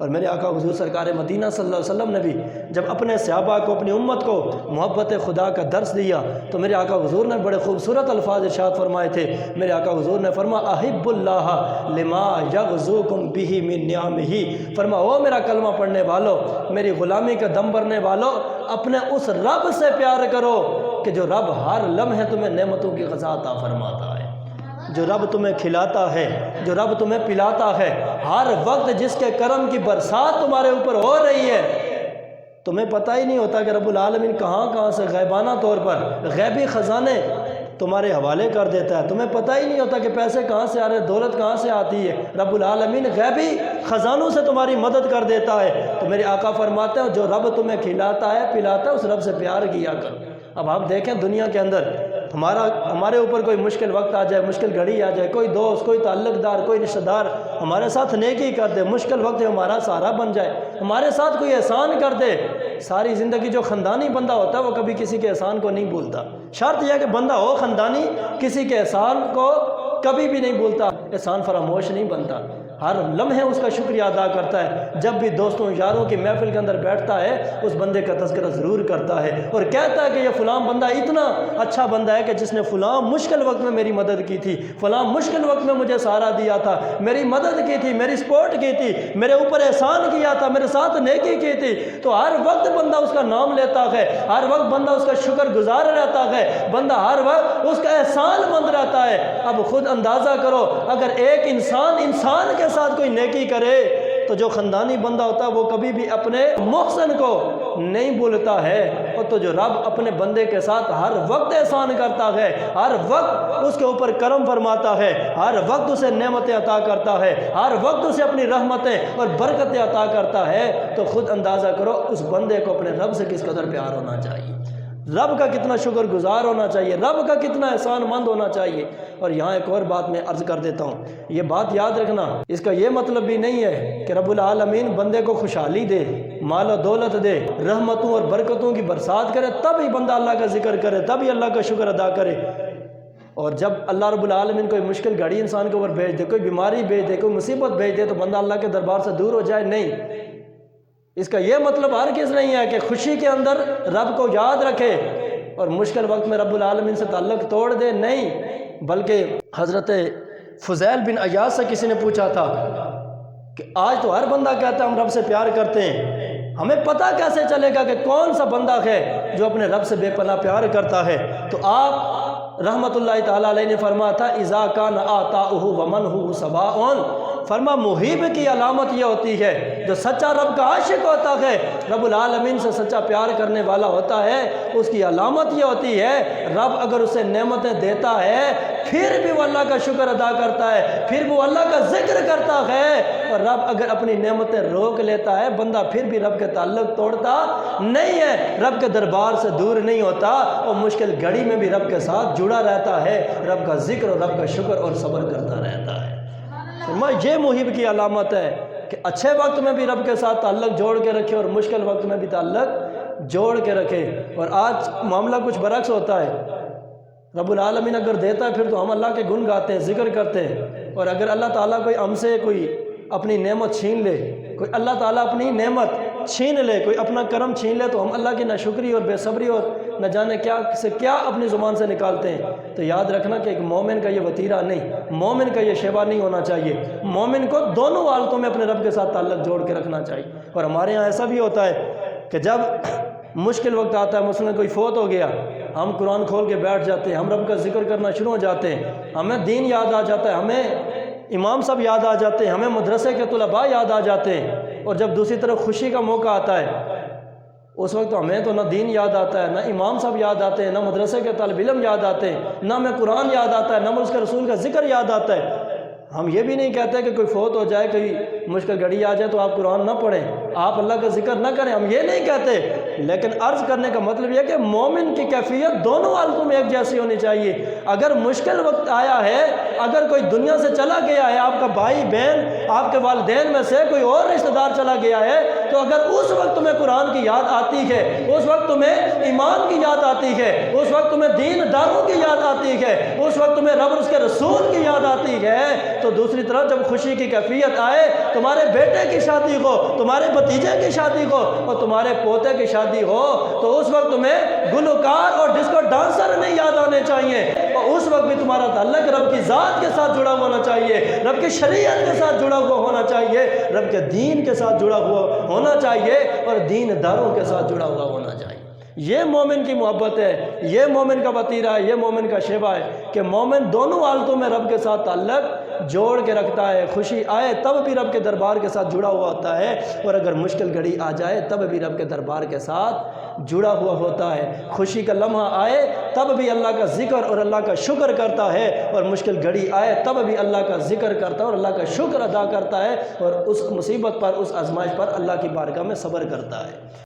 اور میرے آقا حضور سرکار مدینہ صلی اللہ علیہ وسلم نے بھی جب اپنے صحابہ کو، اپنی امت کو محبت خدا کا درس دیا تو میرے آقا حضور نے بڑے خوبصورت الفاظ ارشاد فرمائے تھے۔ میرے آقا حضور نے فرمایا احب اللہ لما یغزوکم بہ من نعمہ، فرمایا او میرا کلمہ پڑھنے والو، میری غلامی کا دم بھرنے والو، اپنے اس رب سے پیار کرو کہ جو رب ہر لمحے تمہیں نعمتوں کی غذا عطا فرماتا ہے، جو رب تمہیں کھلاتا ہے، جو رب تمہیں پلاتا ہے، ہر وقت جس کے کرم کی برسات تمہارے اوپر ہو رہی ہے، تمہیں پتہ ہی نہیں ہوتا کہ رب العالمین کہاں کہاں سے غیبانہ طور پر غیبی خزانے تمہارے حوالے کر دیتا ہے، تمہیں پتہ ہی نہیں ہوتا کہ پیسے کہاں سے آ رہے ہیں، دولت کہاں سے آتی ہے، رب العالمین غیبی خزانوں سے تمہاری مدد کر دیتا ہے۔ تو میرے آقا فرماتے ہیں جو رب تمہیں کھلاتا ہے پلاتا ہے اس رب سے پیار کیا کرو۔ اب آپ دیکھیں دنیا کے اندر ہمارے اوپر کوئی مشکل وقت آ جائے، مشکل گھڑی آ جائے، کوئی دوست، کوئی تعلق دار، کوئی رشتہ دار ہمارے ساتھ نیکی کر دے، مشکل وقت ہمارا سہارا بن جائے، ہمارے ساتھ کوئی احسان کر دے، ساری زندگی جو خاندانی بندہ ہوتا ہے وہ کبھی کسی کے احسان کو نہیں بھولتا۔ شرط یہ ہے کہ بندہ ہو خاندانی، کسی کے احسان کو کبھی بھی نہیں بھولتا، احسان فراموش نہیں بنتا، ہر لمحے اس کا شکریہ ادا کرتا ہے۔ جب بھی دوستوں یاروں کی محفل کے اندر بیٹھتا ہے اس بندے کا تذکرہ ضرور کرتا ہے اور کہتا ہے کہ یہ فلاں بندہ اتنا اچھا بندہ ہے کہ جس نے فلاں مشکل وقت میں میری مدد کی تھی، فلاں مشکل وقت میں مجھے سہارا دیا تھا، میری مدد کی تھی، میری سپورٹ کی تھی، میرے اوپر احسان کیا تھا، میرے ساتھ نیکی کی تھی۔ تو ہر وقت بندہ اس کا نام لیتا ہے، ہر وقت بندہ اس کا شکر گزار رہتا ہے، بندہ ہر وقت اس کا احسان مند رہتا ہے۔ اب خود اندازہ کرو اگر ایک انسان کے ساتھ کوئی نیکی کرے تو جو خاندانی بندہ ہوتا ہے وہ کبھی بھی اپنے محسن کو نہیں بھولتا ہے، اور تو جو رب اپنے بندے کے ساتھ ہر وقت احسان کرتا ہے، ہر وقت اس کے اوپر کرم فرماتا ہے، ہر وقت اسے نعمتیں عطا کرتا ہے، ہر وقت اسے اپنی رحمتیں اور برکتیں عطا کرتا ہے، تو خود اندازہ کرو اس بندے کو اپنے رب سے کس قدر پیار ہونا چاہیے، رب کا کتنا شکر گزار ہونا چاہیے، رب کا کتنا احسان مند ہونا چاہیے۔ اور یہاں ایک اور بات میں عرض کر دیتا ہوں، یہ بات یاد رکھنا، اس کا یہ مطلب بھی نہیں ہے کہ رب العالمین بندے کو خوشحالی دے، مال و دولت دے، رحمتوں اور برکتوں کی برسات کرے تب ہی بندہ اللہ کا ذکر کرے، تب ہی اللہ کا شکر ادا کرے۔ اور جب اللہ رب العالمین کوئی مشکل گھڑی انسان کے اوپر بھیج دے، کوئی بیماری بھیج دے، کوئی مصیبت بھیج دے تو بندہ اللہ کے دربار سے دور ہو جائے، نہیں، اس کا یہ مطلب ہرگز نہیں ہے کہ خوشی کے اندر رب کو یاد رکھے اور مشکل وقت میں رب العالمین سے تعلق توڑ دے، نہیں، بلکہ حضرت فضیل بن عیاض سے کسی نے پوچھا تھا کہ آج تو ہر بندہ کہتا ہے ہم رب سے پیار کرتے ہیں، ہمیں پتہ کیسے چلے گا کہ کون سا بندہ ہے جو اپنے رب سے بے پناہ پیار کرتا ہے؟ تو آپ رحمت اللہ تعالیٰ علیہ نے فرمایا تھا اذا کان آتاؤہ ومنہ سواء، فرما محب کی علامت یہ ہوتی ہے جو سچا رب کا عاشق ہوتا ہے، رب العالمین سے سچا پیار کرنے والا ہوتا ہے، اس کی علامت یہ ہوتی ہے رب اگر اسے نعمتیں دیتا ہے پھر بھی وہ اللہ کا شکر ادا کرتا ہے، پھر وہ اللہ کا ذکر کرتا ہے، اور رب اگر اپنی نعمتیں روک لیتا ہے بندہ پھر بھی رب کے تعلق توڑتا نہیں ہے، رب کے دربار سے دور نہیں ہوتا، اور مشکل گھڑی میں بھی رب کے ساتھ جڑا رہتا ہے، رب کا ذکر اور رب کا شکر اور صبر کرتا رہتا ہے۔ یہ محب کی علامت ہے کہ اچھے وقت میں بھی رب کے ساتھ تعلق جوڑ کے رکھے اور مشکل وقت میں بھی تعلق جوڑ کے رکھے۔ اور آج معاملہ کچھ برعکس ہوتا ہے، رب العالمین اگر دیتا ہے پھر تو ہم اللہ کے گن گاتے ہیں، ذکر کرتے ہیں، اور اگر اللہ تعالیٰ کوئی ہم سے کوئی اپنی نعمت چھین لے، کوئی اللہ تعالیٰ اپنی نعمت چھین لے، کوئی اپنا کرم چھین لے، تو ہم اللہ کی ناشکری اور بے صبری اور نہ جانے کیا سے کیا اپنی زبان سے نکالتے ہیں۔ تو یاد رکھنا کہ ایک مومن کا یہ وتیرہ نہیں، مومن کا یہ شیوا نہیں ہونا چاہیے، مومن کو دونوں حالتوں میں اپنے رب کے ساتھ تعلق جوڑ کے رکھنا چاہیے۔ اور ہمارے ہاں ایسا بھی ہوتا ہے کہ جب مشکل وقت آتا ہے، مثلا کوئی فوت ہو گیا، ہم قرآن کھول کے بیٹھ جاتے ہیں، ہم رب کا ذکر کرنا شروع ہو جاتے ہیں، ہمیں دین یاد آ جاتا ہے، ہمیں امام صاحب یاد آ جاتے ہیں، ہمیں مدرسے کے طلباء یاد آ جاتے ہیں، اور جب دوسری طرف خوشی کا موقع آتا ہے اس وقت ہمیں تو نہ دین یاد آتا ہے، نہ امام صاحب یاد آتے ہیں، نہ مدرسے کے طالب علم یاد آتے ہیں، نہ ہمیں قرآن یاد آتا ہے، نہ اس کے رسول کا ذکر یاد آتا ہے۔ ہم یہ بھی نہیں کہتے کہ کوئی فوت ہو جائے، کوئی مشکل گھڑی آ جائے تو آپ قرآن نہ پڑھیں، آپ اللہ کا ذکر نہ کریں، ہم یہ نہیں کہتے، لیکن عرض کرنے کا مطلب یہ کہ مومن کی کیفیت دونوں حالتوں میں ایک جیسی ہونی چاہیے۔ اگر مشکل وقت آیا ہے، اگر کوئی دنیا سے چلا گیا ہے، آپ کا بھائی بہن آپ کے والدین میں سے کوئی اور رشتہ دار چلا گیا ہے، تو اگر اس وقت تمہیں قرآن کی یاد آتی ہے، اس وقت تمہیں ایمان کی یاد آتی ہے، اس وقت تمہیں دین داروں کی یاد آتی ہے، اس وقت تمہیں رب اور اس کے رسول کی یاد آتی ہے، تو دوسری طرف جب خوشی کی کیفیت آئے، تمہارے بیٹے کی شادی ہو، تمہارے بھتیجے کی شادی ہو اور تمہارے پوتے کی شادی ہو، تو اس وقت تمہیں گلوکار اور ڈسکو ڈانسر نہیں یاد آنے چاہیے، اور اس وقت بھی تمہارا تعلق رب کی ذات کے ساتھ جڑا ہونا چاہیے، رب کی شریعت کے ساتھ جڑا ہوا ہونا چاہیے، رب کے دین کے ساتھ جڑا ہوا ہونا چاہیے، اور دین داروں کے ساتھ جڑا ہوا ہونا چاہیے۔ یہ مومن کی محبت ہے، یہ مومن کا وتیرہ ہے، یہ مومن کا شیوا ہے کہ مومن دونوں حالتوں میں رب کے ساتھ تعلق جوڑ کے رکھتا ہے، خوشی آئے تب بھی رب کے دربار کے ساتھ جڑا ہوا ہوتا ہے، اور اگر مشکل گھڑی آ جائے تب بھی رب کے دربار کے ساتھ جڑا ہوا ہوتا ہے، خوشی کا لمحہ آئے تب بھی اللہ کا ذکر اور اللہ کا شکر کرتا ہے، اور مشکل گھڑی آئے تب بھی اللہ کا ذکر کرتا ہے اور اللہ کا شکر ادا کرتا ہے، اور اس مصیبت پر، اس آزمائش پر اللہ کی بارگاہ میں صبر کرتا ہے۔